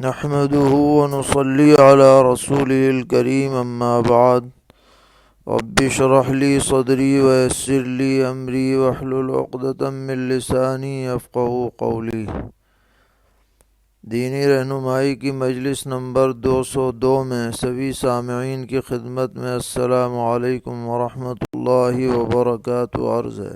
نحمده ونصلي على رسوله الكريم أما بعد رب اشرح لي صدري ويسر لي أمري واحلل عقدة من لساني يفقهوا قولي۔ دینی رہنمائی کی مجلس نمبر 202 میں سبھی سامعین کی خدمت میں السلام علیکم ورحمۃ اللہ وبرکاتہ عرض ہے۔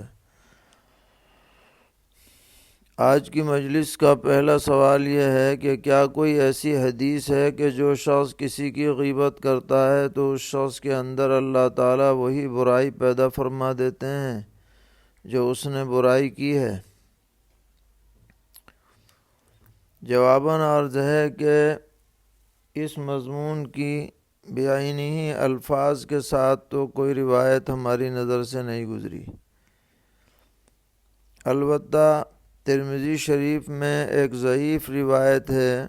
آج کی مجلس کا پہلا سوال یہ ہے کہ کیا کوئی ایسی حدیث ہے کہ جو شخص کسی کی غیبت کرتا ہے تو اس شخص کے اندر اللہ تعالیٰ وہی برائی پیدا فرما دیتے ہیں جو اس نے برائی کی ہے؟ جواباً عرض ہے کہ اس مضمون کی بعینی الفاظ کے ساتھ تو کوئی روایت ہماری نظر سے نہیں گزری، البتہ ترمذی شریف میں ایک ضعیف روایت ہے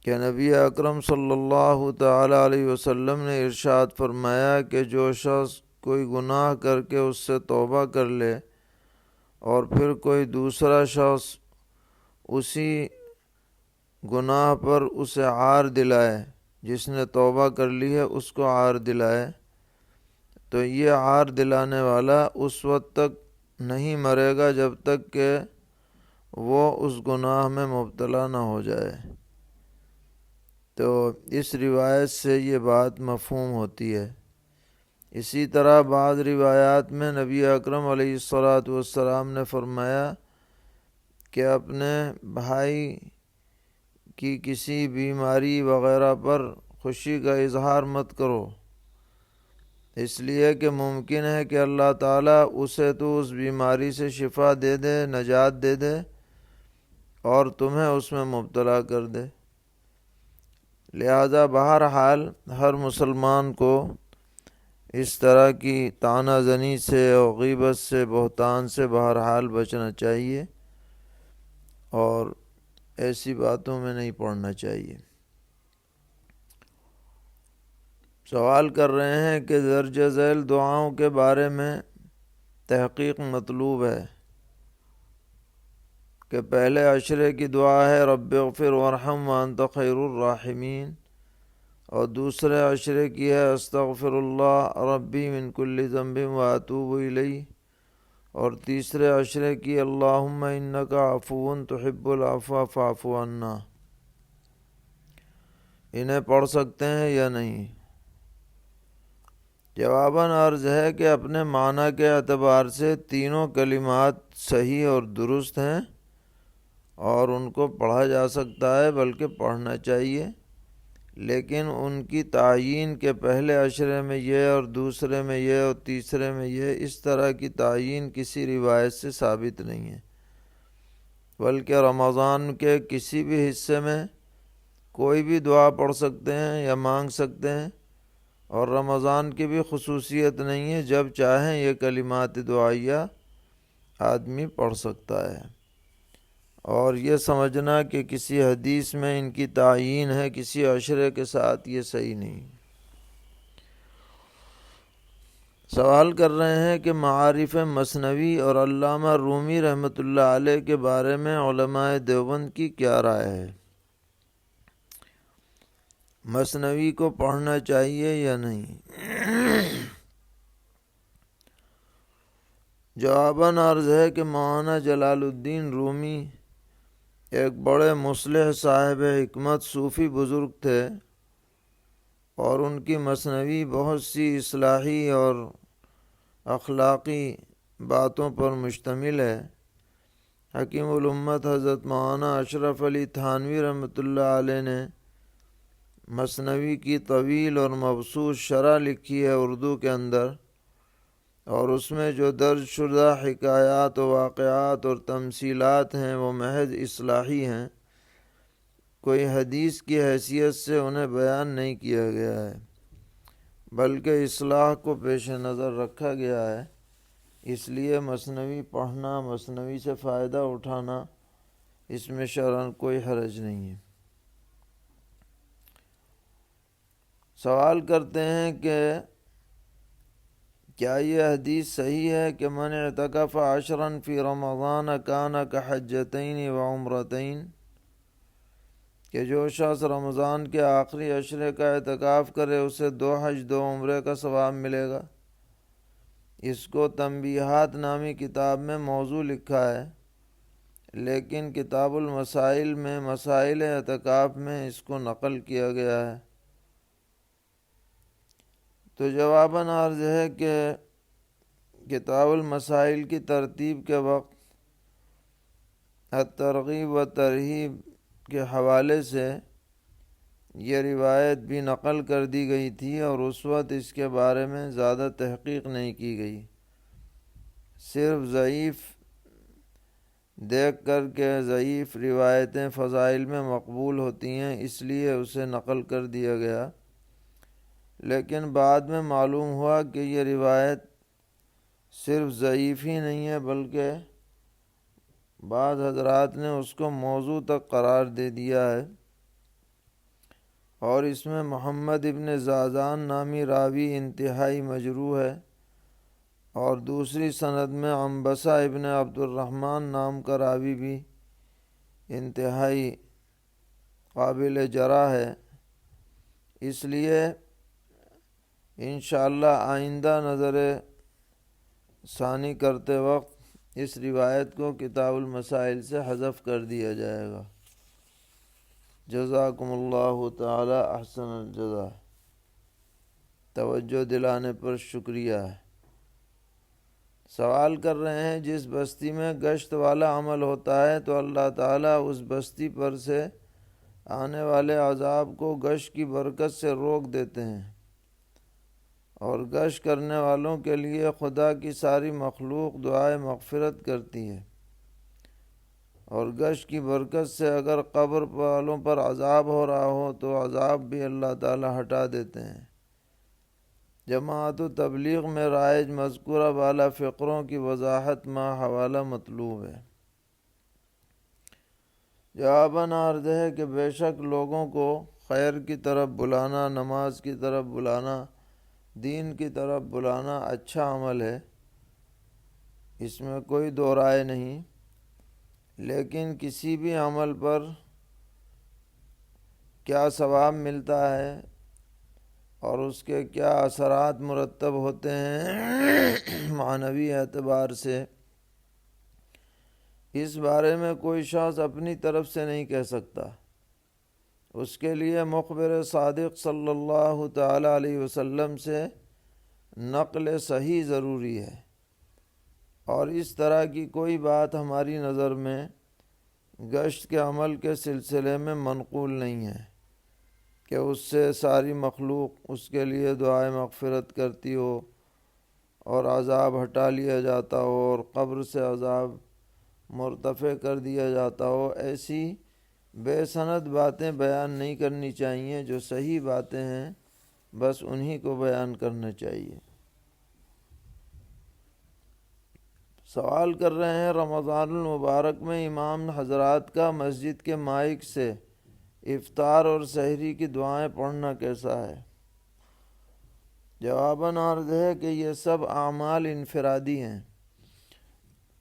کہ نبی اکرم صلی اللہ تعالی علیہ وسلم نے ارشاد فرمایا کہ جو شخص کوئی گناہ کر کے اس سے توبہ کر لے اور پھر کوئی دوسرا شخص اسی گناہ پر اسے عار دلائے، جس نے توبہ کر لی ہے اس کو عار دلائے، تو یہ عار دلانے والا اس وقت تک نہیں مرے گا جب تک کہ وہ اس گناہ میں مبتلا نہ ہو جائے۔ تو اس روایت سے یہ بات مفہوم ہوتی ہے۔ اسی طرح بعض روایات میں نبی اکرم علیہ الصلاۃ والسلام نے فرمایا کہ اپنے بھائی کی کسی بیماری وغیرہ پر خوشی کا اظہار مت کرو، اس لیے کہ ممکن ہے کہ اللہ تعالیٰ اسے تو اس بیماری سے شفا دے دے، نجات دے دے، اور تمہیں اس میں مبتلا کر دے۔ لہذا بہرحال ہر مسلمان کو اس طرح کی طعنہ زنی سے اور غیبت سے، بہتان سے بہرحال بچنا چاہیے اور ایسی باتوں میں نہیں پڑنا چاہیے۔ سوال کر رہے ہیں کہ درج ذیل دعاؤں کے بارے میں تحقیق مطلوب ہے کہ پہلے عشرے کی دعا ہے رب اغفر وارحم وانت خیر الراحمین، اور دوسرے عشرے کی ہے استغفر اللہ ربی من کل ذنب واتوب الیہ، اور تیسرے عشرے کی اللہم انک عفو تحب العفو فاعف عنا۔ انہیں پڑھ سکتے ہیں یا نہیں؟ جواباً عرض ہے کہ اپنے معنی کے اعتبار سے تینوں کلمات صحیح اور درست ہیں اور ان کو پڑھا جا سکتا ہے، بلکہ پڑھنا چاہیے، لیکن ان کی تعیین کے پہلے عشرے میں یہ اور دوسرے میں یہ اور تیسرے میں یہ، اس طرح کی تعیین کسی روایت سے ثابت نہیں ہے، بلکہ رمضان کے کسی بھی حصے میں کوئی بھی دعا پڑھ سکتے ہیں یا مانگ سکتے ہیں، اور رمضان کی بھی خصوصیت نہیں ہے، جب چاہیں یہ کلمات دعائیہ آدمی پڑھ سکتا ہے، اور یہ سمجھنا کہ کسی حدیث میں ان کی تعیین ہے کسی عشرے کے ساتھ، یہ صحیح نہیں۔ سوال کر رہے ہیں کہ معارف مثنوی اور علامہ رومی رحمۃ اللہ علیہ کے بارے میں علماء دیوبند کی کیا رائے ہے؟ مثنوی کو پڑھنا چاہیے یا نہیں؟ جواباً عرض ہے کہ مولانا جلال الدین رومی ایک بڑے مصلح صاحب حکمت صوفی بزرگ تھے، اور ان کی مثنوی بہت سی اصلاحی اور اخلاقی باتوں پر مشتمل ہے۔ حکیم الامت حضرت مولانا اشرف علی تھانوی رحمۃ اللہ علیہ نے مثنوی کی طویل اور مبسوط شرح لکھی ہے اردو کے اندر، اور اس میں جو درج شدہ حکایات و واقعات اور تمثیلات ہیں وہ محض اصلاحی ہیں، کوئی حدیث کی حیثیت سے انہیں بیان نہیں کیا گیا ہے، بلکہ اصلاح کو پیش نظر رکھا گیا ہے۔ اس لیے مثنوی پڑھنا، مثنوی سے فائدہ اٹھانا، اس میں شرعاً کوئی حرج نہیں ہے۔ سوال کرتے ہیں کہ کیا یہ حدیث صحیح ہے کہ من اعتکف عشرا فی رمضان کان کحجتین و عمرتین؟ کہ جو شخص رمضان کے آخری عشرے کا اعتکاف کرے اسے 2 حج 2 عمرے کا ثواب ملے گا۔ اس کو تنبیہات نامی کتاب میں موضوع لکھا ہے، لیکن کتاب المسائل میں مسائل اعتکاف میں اس کو نقل کیا گیا ہے۔ تو جواباً عرض ہے کہ کتاب المسائل کی ترتیب کے وقت الترغیب و ترہیب کے حوالے سے یہ روایت بھی نقل کر دی گئی تھی، اور اس وقت اس کے بارے میں زیادہ تحقیق نہیں کی گئی، صرف ضعیف دیکھ کر کے ضعیف روایتیں فضائل میں مقبول ہوتی ہیں، اس لیے اسے نقل کر دیا گیا۔ لیکن بعد میں معلوم ہوا کہ یہ روایت صرف ضعیف ہی نہیں ہے، بلکہ بعض حضرات نے اس کو موضوع تک قرار دے دیا ہے، اور اس میں محمد ابن زازان نامی راوی انتہائی مجروح ہے، اور دوسری سند میں عنبسہ ابن عبد الرحمن نام کا راوی بھی انتہائی قابل جرح ہے۔ اس لیے انشاءاللہ آئندہ نظر ثانی کرتے وقت اس روایت کو کتاب المسائل سے حذف کر دیا جائے گا۔ جزاکم اللہ تعالی احسن الجزا۔ توجہ دلانے پر شکریہ۔ سوال کر رہے ہیں، جس بستی میں گشت والا عمل ہوتا ہے تو اللہ تعالیٰ اس بستی پر سے آنے والے عذاب کو گشت کی برکت سے روک دیتے ہیں، اور گشت کرنے والوں کے لیے خدا کی ساری مخلوق دعائے مغفرت کرتی ہے، اور گشت کی برکت سے اگر قبر والوں پر عذاب ہو رہا ہو تو عذاب بھی اللہ تعالی ہٹا دیتے ہیں۔ جماعت و تبلیغ میں رائج مذکورہ بالا فقروں کی وضاحت ما حوالہ مطلوب ہے۔ جواباً عرض ہے کہ بے شک لوگوں کو خیر کی طرف بلانا، نماز کی طرف بلانا، دین کی طرف بلانا اچھا عمل ہے، اس میں کوئی دو رائے نہیں، لیکن کسی بھی عمل پر کیا ثواب ملتا ہے اور اس کے کیا اثرات مرتب ہوتے ہیں معنوی اعتبار سے، اس بارے میں کوئی شخص اپنی طرف سے نہیں کہہ سکتا۔ اس کے لیے مخبر صادق صلی اللہ تعالی علیہ وسلم سے نقل صحیح ضروری ہے، اور اس طرح کی کوئی بات ہماری نظر میں گشت کے عمل کے سلسلے میں منقول نہیں ہے کہ اس سے ساری مخلوق اس کے لیے دعائے مغفرت کرتی ہو اور عذاب ہٹا لیا جاتا ہو اور قبر سے عذاب مرتفع کر دیا جاتا ہو۔ ایسی بے سند باتیں بیان نہیں کرنی چاہیے، جو صحیح باتیں ہیں بس انہی کو بیان کرنا چاہیے۔ سوال کر رہے ہیں، رمضان المبارک میں امام حضرات کا مسجد کے مائک سے افطار اور سحری کی دعائیں پڑھنا کیسا ہے؟ جواباً عرض ہے کہ یہ سب اعمال انفرادی ہیں،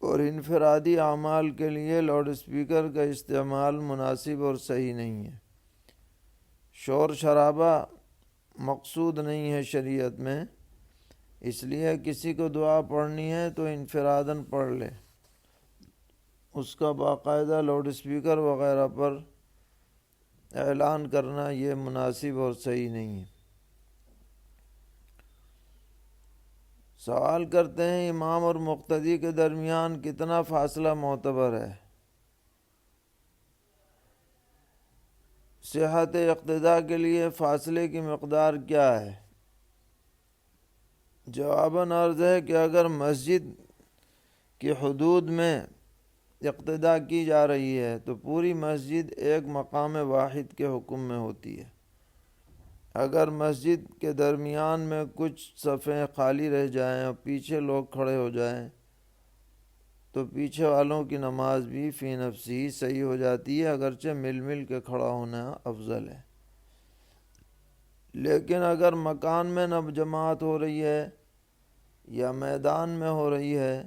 اور انفرادی اعمال کے لیے لاؤڈ اسپیکر کا استعمال مناسب اور صحیح نہیں ہے۔ شور شرابہ مقصود نہیں ہے شریعت میں، اس لیے کسی کو دعا پڑھنی ہے تو انفراداً پڑھ لے، اس کا باقاعدہ لاؤڈ اسپیکر وغیرہ پر اعلان کرنا یہ مناسب اور صحیح نہیں ہے۔ سوال کرتے ہیں، امام اور مقتدی کے درمیان کتنا فاصلہ معتبر ہے؟ صحت اقتداء کے لیے فاصلے کی مقدار کیا ہے؟ جواباً عرض ہے کہ اگر مسجد کی حدود میں اقتداء کی جا رہی ہے تو پوری مسجد ایک مقام واحد کے حکم میں ہوتی ہے۔ اگر مسجد کے درمیان میں کچھ صفیں خالی رہ جائیں اور پیچھے لوگ کھڑے ہو جائیں تو پیچھے والوں کی نماز بھی فی نفسی صحیح ہو جاتی ہے، اگرچہ مل مل کے کھڑا ہونا افضل ہے۔ لیکن اگر مکان میں نہ جماعت ہو رہی ہے یا میدان میں ہو رہی ہے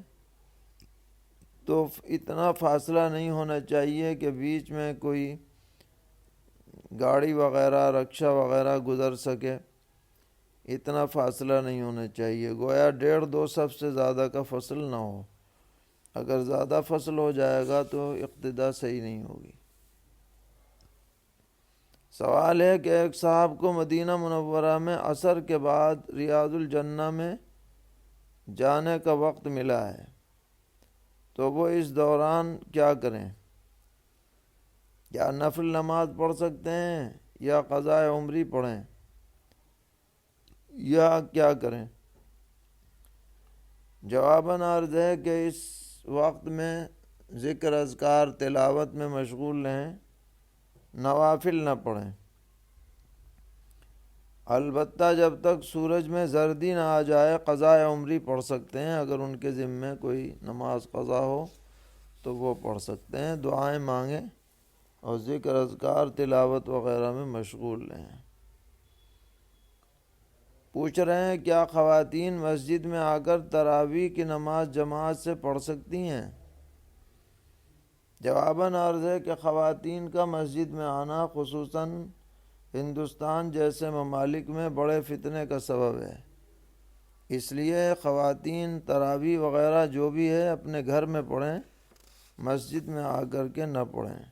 تو اتنا فاصلہ نہیں ہونا چاہیے کہ بیچ میں کوئی گاڑی وغیرہ رکشہ وغیرہ گزر سکے، اتنا فاصلہ نہیں ہونا چاہیے، گویا 1.5-2 صف سے زیادہ کا فصل نہ ہو۔ اگر زیادہ فصل ہو جائے گا تو اقتدا صحیح نہیں ہوگی۔ سوال ہے کہ ایک صاحب کو مدینہ منورہ میں عصر کے بعد ریاض الجنہ میں جانے کا وقت ملا ہے، تو وہ اس دوران کیا کریں؟ یا نفل نماز پڑھ سکتے ہیں یا قضاء عمری پڑھیں یا کیا کریں؟ جواباً عرض ہے کہ اس وقت میں ذکر اذکار تلاوت میں مشغول رہیں، نوافل نہ پڑھیں۔ البتہ جب تک سورج میں زردی نہ آ جائے قضاء عمری پڑھ سکتے ہیں، اگر ان کے ذمے کوئی نماز قضا ہو تو وہ پڑھ سکتے ہیں، دعائیں مانگیں اور ذکر اذکار تلاوت وغیرہ میں مشغول رہیں۔ پوچھ رہے ہیں کیا خواتین مسجد میں آ کر تراویح کی نماز جماعت سے پڑھ سکتی ہیں؟ جواباً عرض ہے کہ خواتین کا مسجد میں آنا خصوصاً ہندوستان جیسے ممالک میں بڑے فتنے کا سبب ہے، اس لیے خواتین تراویح وغیرہ جو بھی ہے اپنے گھر میں پڑھیں، مسجد میں آ کر کے نہ پڑھیں۔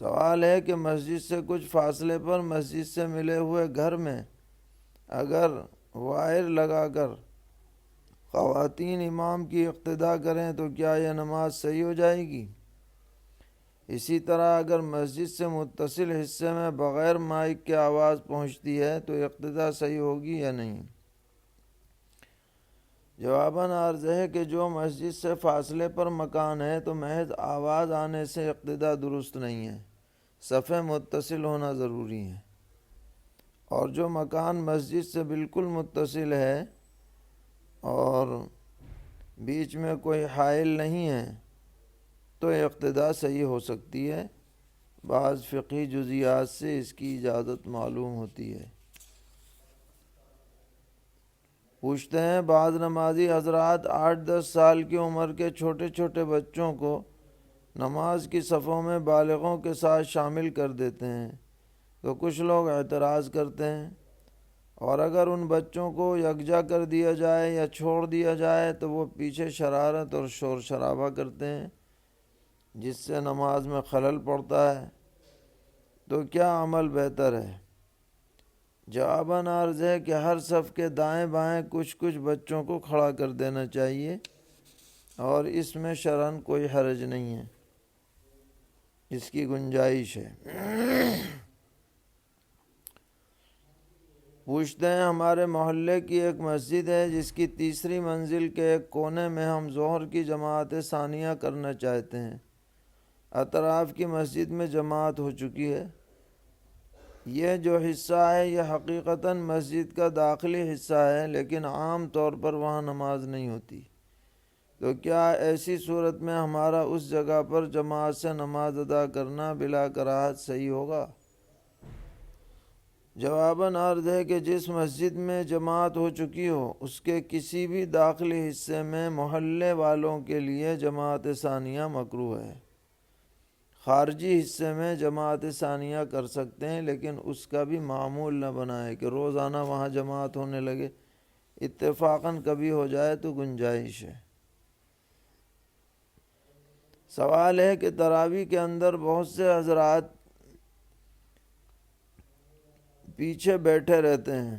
سوال ہے کہ مسجد سے کچھ فاصلے پر مسجد سے ملے ہوئے گھر میں اگر وائر لگا کر خواتین امام کی اقتداء کریں تو کیا یہ نماز صحیح ہو جائے گی؟ اسی طرح اگر مسجد سے متصل حصے میں بغیر مائک کے آواز پہنچتی ہے تو اقتداء صحیح ہوگی یا نہیں؟ جواباً عرض ہے کہ جو مسجد سے فاصلے پر مکان ہے تو محض آواز آنے سے اقتداء درست نہیں ہے، صفیں متصل ہونا ضروری ہے، اور جو مکان مسجد سے بالکل متصل ہے اور بیچ میں کوئی حائل نہیں ہے تو اقتداء صحیح ہو سکتی ہے، بعض فقہی جزیات سے اس کی اجازت معلوم ہوتی ہے۔ پوچھتے ہیں بعض نمازی حضرات 8-10 سال کی عمر کے چھوٹے چھوٹے بچوں کو نماز کی صفوں میں بالغوں کے ساتھ شامل کر دیتے ہیں، تو کچھ لوگ اعتراض کرتے ہیں، اور اگر ان بچوں کو یکجا کر دیا جائے یا چھوڑ دیا جائے تو وہ پیچھے شرارت اور شور شرابہ کرتے ہیں جس سے نماز میں خلل پڑتا ہے، تو کیا عمل بہتر ہے؟ جواباً عرض ہے کہ ہر صف کے دائیں بائیں کچھ کچھ بچوں کو کھڑا کر دینا چاہیے، اور اس میں شرعاً کوئی حرج نہیں ہے، اس کی گنجائش ہے۔ پوچھتے ہیں ہمارے محلے کی ایک مسجد ہے جس کی تیسری منزل کے ایک کونے میں ہم ظہر کی جماعت ثانیہ کرنا چاہتے ہیں، اطراف کی مسجد میں جماعت ہو چکی ہے، یہ جو حصہ ہے یہ حقیقتاً مسجد کا داخلی حصہ ہے لیکن عام طور پر وہاں نماز نہیں ہوتی، تو کیا ایسی صورت میں ہمارا اس جگہ پر جماعت سے نماز ادا کرنا بلا کراہت صحیح ہوگا؟ جواباً عرض ہے کہ جس مسجد میں جماعت ہو چکی ہو اس کے کسی بھی داخلی حصے میں محلے والوں کے لیے جماعت ثانیہ مکروہ ہے، خارجی حصے میں جماعت ثانیہ کر سکتے ہیں لیکن اس کا بھی معمول نہ بنائے کہ روزانہ وہاں جماعت ہونے لگے، اتفاقاً کبھی ہو جائے تو گنجائش ہے۔ سوال ہے کہ تراویح کے اندر بہت سے حضرات پیچھے بیٹھے رہتے ہیں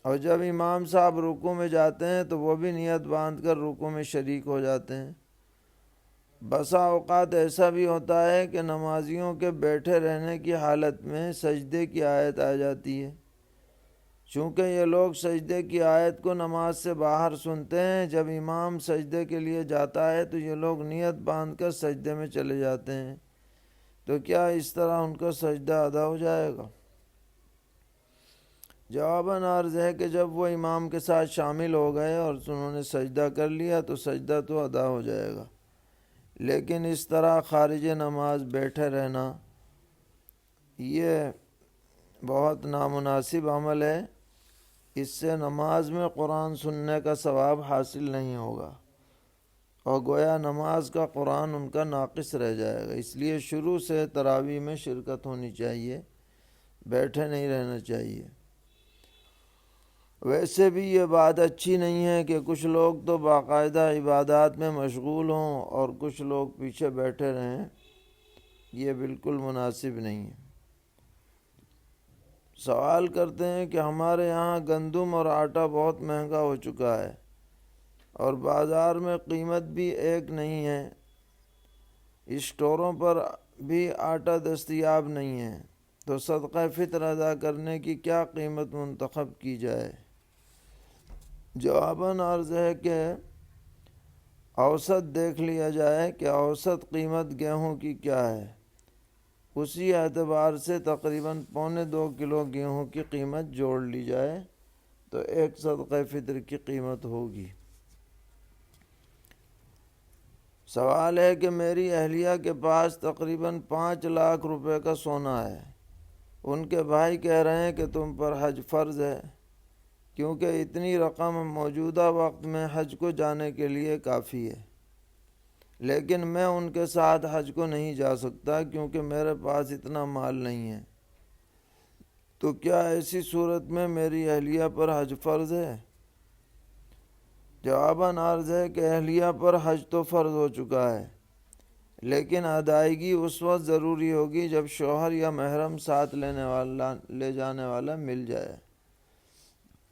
اور جب امام صاحب رکوع میں جاتے ہیں تو وہ بھی نیت باندھ کر رکوع میں شریک ہو جاتے ہیں، بسا اوقات ایسا بھی ہوتا ہے کہ نمازیوں کے بیٹھے رہنے کی حالت میں سجدے کی آیت آ جاتی ہے، چونکہ یہ لوگ سجدے کی آیت کو نماز سے باہر سنتے ہیں، جب امام سجدے کے لیے جاتا ہے تو یہ لوگ نیت باندھ کر سجدے میں چلے جاتے ہیں، تو کیا اس طرح ان کا سجدہ ادا ہو جائے گا؟ جواباً عرض ہے کہ جب وہ امام کے ساتھ شامل ہو گئے اور انہوں نے سجدہ کر لیا تو سجدہ تو ادا ہو جائے گا، لیکن اس طرح خارج نماز بیٹھے رہنا یہ بہت نامناسب عمل ہے، اس سے نماز میں قرآن سننے کا ثواب حاصل نہیں ہوگا، اور گویا نماز کا قرآن ان کا ناقص رہ جائے گا۔ اس لیے شروع سے تراویح میں شرکت ہونی چاہیے، بیٹھے نہیں رہنا چاہیے۔ ویسے بھی یہ بات اچھی نہیں ہے کہ کچھ لوگ تو باقاعدہ عبادات میں مشغول ہوں اور کچھ لوگ پیچھے بیٹھے رہیں، یہ بالکل مناسب نہیں ہے۔ سوال کرتے ہیں کہ ہمارے یہاں گندم اور آٹا بہت مہنگا ہو چکا ہے اور بازار میں قیمت بھی ایک نہیں ہے، اسٹوروں پر بھی آٹا دستیاب نہیں ہے، تو صدقہ فطر ادا کرنے کی کیا قیمت منتخب کی جائے؟ جواباً عرض ہے کہ اوسط دیکھ لیا جائے کہ اوسط قیمت گیہوں کی کیا ہے، اسی اعتبار سے تقریباً 2.25 کلو گیہوں کی قیمت جوڑ لی جائے تو ایک صدقہ فطر کی قیمت ہوگی۔ سوال ہے کہ میری اہلیہ کے پاس تقریباً 5 لاکھ روپے کا سونا ہے، ان کے بھائی کہہ رہے ہیں کہ تم پر حج فرض ہے، کیونکہ اتنی رقم موجودہ وقت میں حج کو جانے کے لیے کافی ہے، لیکن میں ان کے ساتھ حج کو نہیں جا سکتا کیونکہ میرے پاس اتنا مال نہیں ہے، تو کیا ایسی صورت میں میری اہلیہ پر حج فرض ہے؟ جواباً عرض ہے کہ اہلیہ پر حج تو فرض ہو چکا ہے، لیکن ادائیگی اس وقت ضروری ہوگی جب شوہر یا محرم ساتھ لے جانے والا مل جائے۔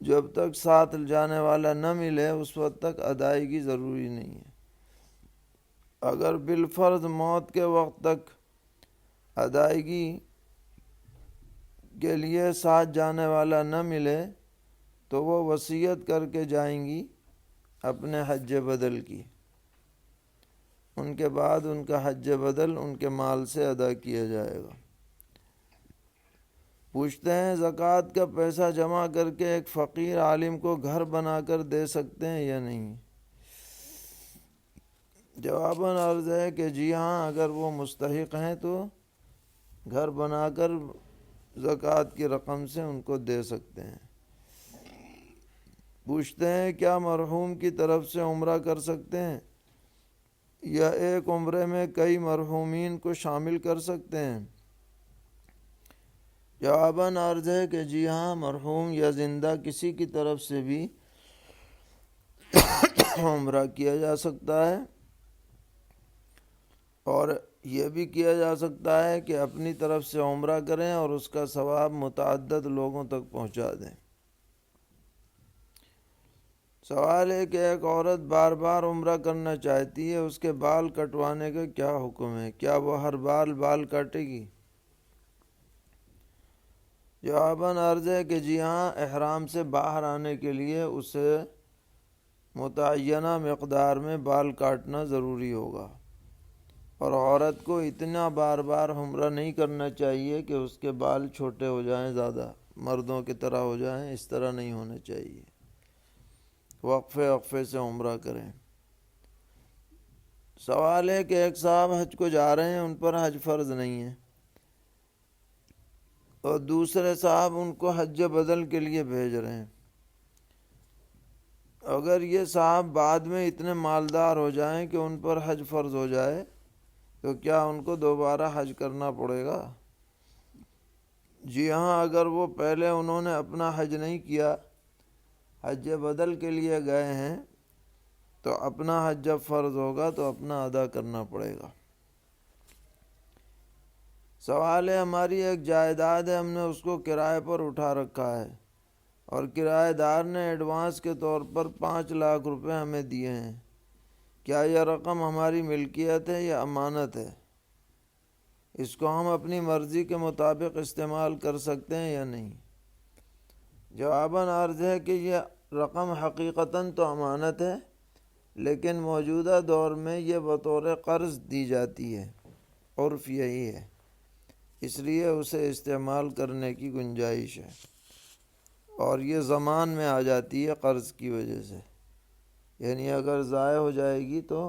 جب تک ساتھ جانے والا نہ ملے اس وقت تک ادائیگی ضروری نہیں ہے۔ اگر بالفرض موت کے وقت تک ادائیگی کے لیے ساتھ جانے والا نہ ملے تو وہ وصیت کر کے جائیں گی اپنے حج بدل کی، ان کے بعد ان کا حج بدل ان کے مال سے ادا کیا جائے گا۔ پوچھتے ہیں زکوٰۃ کا پیسہ جمع کر کے ایک فقیر عالم کو گھر بنا کر دے سکتے ہیں یا نہیں؟ جواباً عرض ہے کہ جی ہاں، اگر وہ مستحق ہیں تو گھر بنا کر زکوٰۃ کی رقم سے ان کو دے سکتے ہیں۔ پوچھتے ہیں کیا مرحوم کی طرف سے عمرہ کر سکتے ہیں یا ایک عمرے میں کئی مرحومین کو شامل کر سکتے ہیں؟ جواباً عرض ہے کہ جی ہاں، مرحوم یا زندہ کسی کی طرف سے بھی عمرہ کیا جا سکتا ہے، اور یہ بھی کیا جا سکتا ہے کہ اپنی طرف سے عمرہ کریں اور اس کا ثواب متعدد لوگوں تک پہنچا دیں۔ سوال ہے کہ ایک عورت بار بار عمرہ کرنا چاہتی ہے، اس کے بال کٹوانے کا کیا حکم ہے؟ کیا وہ ہر بال کاٹے گی؟ جواباً عرض ہے کہ جی ہاں، احرام سے باہر آنے کے لیے اسے متعینہ مقدار میں بال کاٹنا ضروری ہوگا، اور عورت کو اتنا بار بار عمرہ نہیں کرنا چاہیے کہ اس کے بال چھوٹے ہو جائیں، زیادہ مردوں کی طرح ہو جائیں، اس طرح نہیں ہونا چاہیے، وقفے سے عمرہ کریں۔ سوال ہے کہ ایک صاحب حج کو جا رہے ہیں، ان پر حج فرض نہیں ہے، اور دوسرے صاحب ان کو حج بدل کے لیے بھیج رہے ہیں۔ اگر یہ صاحب بعد میں اتنے مالدار ہو جائیں کہ ان پر حج فرض ہو جائے تو کیا ان کو دوبارہ حج کرنا پڑے گا؟ جی ہاں، اگر وہ پہلے انہوں نے اپنا حج نہیں کیا، حج بدل کے لیے گئے ہیں، تو اپنا حج جب فرض ہوگا تو اپنا ادا کرنا پڑے گا۔ سوال ہے ہماری ایک جائیداد ہے، ہم نے اس کو کرائے پر اٹھا رکھا ہے اور کرایہ دار نے ایڈوانس کے طور پر 5 لاکھ روپے ہمیں دیے ہیں، کیا یہ رقم ہماری ملکیت ہے یا امانت ہے؟ اس کو ہم اپنی مرضی کے مطابق استعمال کر سکتے ہیں یا نہیں؟ جواباً عرض ہے کہ یہ رقم حقیقتاً تو امانت ہے، لیکن موجودہ دور میں یہ بطور قرض دی جاتی ہے، عرف یہی ہے، اس لیے اسے استعمال کرنے کی گنجائش ہے، اور یہ ضمان میں آ جاتی ہے قرض کی وجہ سے، یعنی اگر ضائع ہو جائے گی تو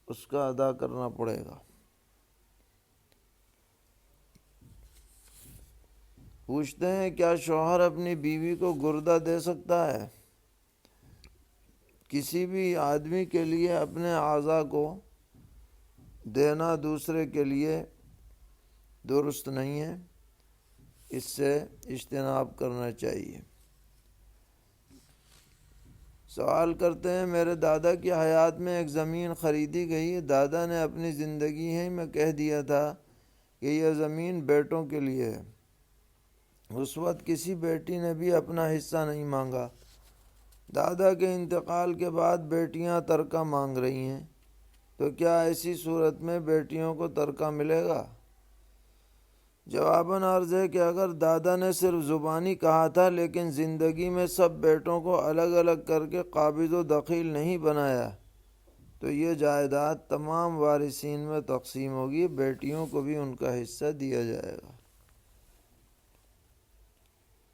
اس کا ادا کرنا پڑے گا۔ پوچھتے ہیں کیا شوہر اپنی بیوی کو گردہ دے سکتا ہے؟ کسی بھی آدمی کے لیے اپنے اعضاء کو دینا دوسرے کے لیے درست نہیں ہے، اس سے اجتناب کرنا چاہیے۔ سوال کرتے ہیں، میرے دادا کی حیات میں ایک زمین خریدی گئی، دادا نے اپنی زندگی ہی میں کہہ دیا تھا کہ یہ زمین بیٹوں کے لیے ہے۔ اس وقت کسی بیٹی نے بھی اپنا حصہ نہیں مانگا۔ دادا کے انتقال کے بعد بیٹیاں ترکہ مانگ رہی ہیں، تو کیا ایسی صورت میں بیٹیوں کو ترکہ ملے گا؟ جواباً عرض ہے کہ اگر دادا نے صرف زبانی کہا تھا لیکن زندگی میں سب بیٹوں کو الگ الگ کر کے قابض و دخیل نہیں بنایا تو یہ جائیداد تمام وارثین میں تقسیم ہوگی، بیٹیوں کو بھی ان کا حصہ دیا جائے گا۔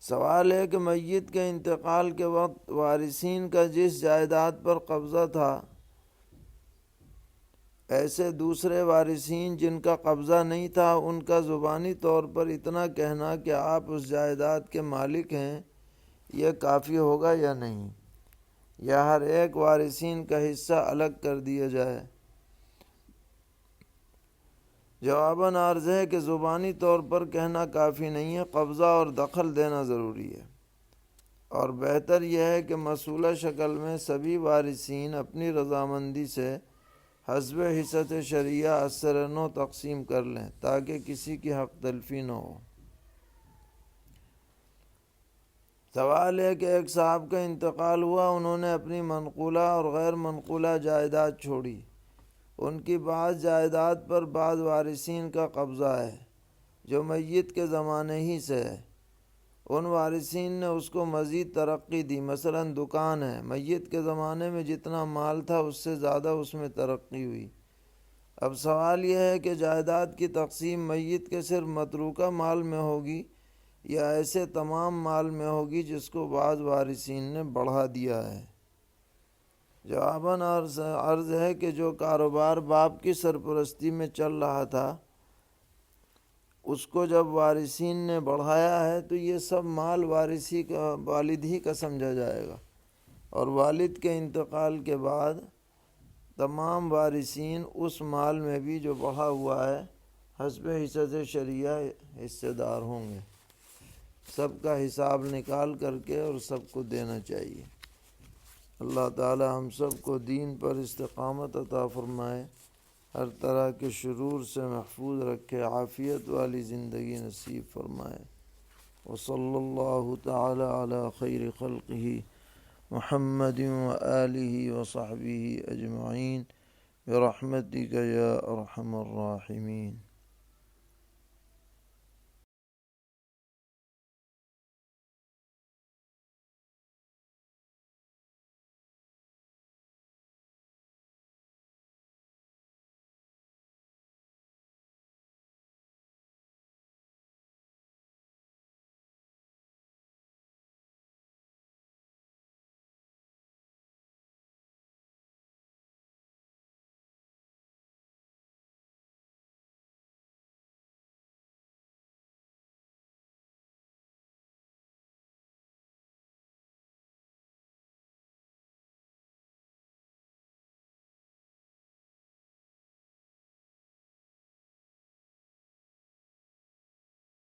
سوال ہے کہ میت کے انتقال کے وقت وارثین کا جس جائیداد پر قبضہ تھا، ایسے دوسرے وارثین جن کا قبضہ نہیں تھا، ان کا زبانی طور پر اتنا کہنا کہ آپ اس جائیداد کے مالک ہیں، یہ کافی ہوگا یا نہیں؟ یا ہر ایک وارثین کا حصہ الگ کر دیا جائے؟ جواباً عرض ہے کہ زبانی طور پر کہنا کافی نہیں ہے، قبضہ اور دخل دینا ضروری ہے، اور بہتر یہ ہے کہ مصولہ شکل میں سبھی وارثین اپنی رضامندی سے حسب حصت شرعیہ اثر نو تقسیم کر لیں تاکہ کسی کی حق تلفی نہ ہو۔ سوال ہے کہ ایک صاحب کا انتقال ہوا، انہوں نے اپنی منقولہ اور غیر منقولہ جائیداد چھوڑی، ان کی بعض جائیداد پر بعض وارثین کا قبضہ ہے جو میت کے زمانے ہی سے ہے۔ ان وارثین نے اس کو مزید ترقی دی، مثلا دکان ہے، میت کے زمانے میں جتنا مال تھا اس سے زیادہ اس میں ترقی ہوئی۔ اب سوال یہ ہے کہ جائیداد کی تقسیم میت کے صرف متروکہ مال میں ہوگی یا ایسے تمام مال میں ہوگی جس کو بعض وارثین نے بڑھا دیا ہے؟ جواباً عرض ہے کہ جو کاروبار باپ کی سرپرستی میں چل رہا تھا اس کو جب وارثین نے بڑھایا ہے تو یہ سب مال وارثی کا والد ہی کا سمجھا جائے گا، اور والد کے انتقال کے بعد تمام وارثین اس مال میں بھی جو بڑھا ہوا ہے حسب حصت شرعیہ حصے دار ہوں گے۔ سب کا حساب نکال کر کے اور سب کو دینا چاہیے۔ اللہ تعالی ہم سب کو دین پر استقامت عطا فرمائے، ہر طرح کے شرور سے محفوظ رکھے، عافیت والی زندگی نصیب فرمائے۔ وصلی اللہ تعالی علی خیر خلقہ محمد وآلہ وصحبہ اجمعین برحمتک یا ارحم الراحمین۔